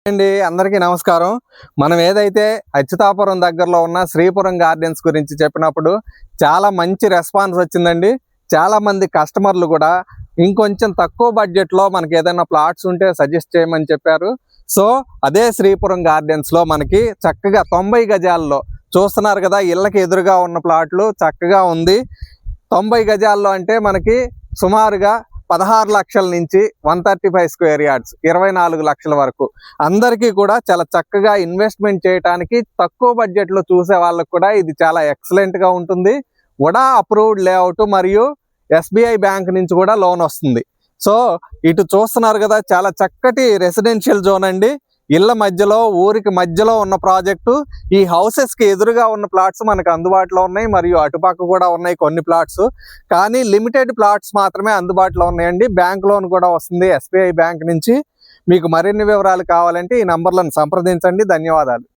అండి అందరికీ నమస్కారం. మనం ఏదైతే అచ్యుతాపురం దగ్గరలో ఉన్న శ్రీపురం గార్డెన్స్ గురించి చెప్పినప్పుడు చాలా మంచి రెస్పాన్స్ వచ్చిందండి. చాలా మంది కస్టమర్లు కూడా ఇంకొంచెం తక్కువ బడ్జెట్లో మనకి ఏదైనా ప్లాట్స్ ఉంటే సజెస్ట్ చేయమని చెప్పారు. సో అదే శ్రీపురం గార్డెన్స్లో మనకి చక్కగా 90 గజాల్లో చూస్తున్నారు కదా, ఇళ్ళకి ఎదురుగా ఉన్న ప్లాట్లు చక్కగా ఉంది. 90 గజాల్లో అంటే మనకి సుమారుగా 16 లక్షల నుంచి 135 స్క్వేర్ యార్డ్స్ 24 లక్షల వరకు అందరికీ కూడా చాలా చక్కగా ఇన్వెస్ట్మెంట్ చేయడానికి తక్కువ బడ్జెట్లో చూసే వాళ్ళకు కూడా ఇది చాలా ఎక్సలెంట్గా ఉంటుంది. ఉడా అప్రూవ్డ్ లేఅవుట్ మరియు SBI బ్యాంక్ నుంచి కూడా లోన్ వస్తుంది. సో ఇటు చూస్తున్నారు కదా, చాలా చక్కటి రెసిడెన్షియల్ జోన్ అండి. ఇళ్ళ మధ్యలో ఊరికి మధ్యలో ఉన్న ప్రాజెక్టు. ఈ హౌసెస్కి ఎదురుగా ఉన్న ప్లాట్స్ మనకు అందుబాటులో ఉన్నాయి, మరియు అటుపక్క కూడా ఉన్నాయి కొన్ని ప్లాట్స్. కానీ లిమిటెడ్ ప్లాట్స్ మాత్రమే అందుబాటులో ఉన్నాయండి. బ్యాంక్ లోన్ కూడా వస్తుంది SBI బ్యాంక్ నుంచి. మీకు మరిన్ని వివరాలు కావాలంటే ఈ నంబర్లను సంప్రదించండి. ధన్యవాదాలు.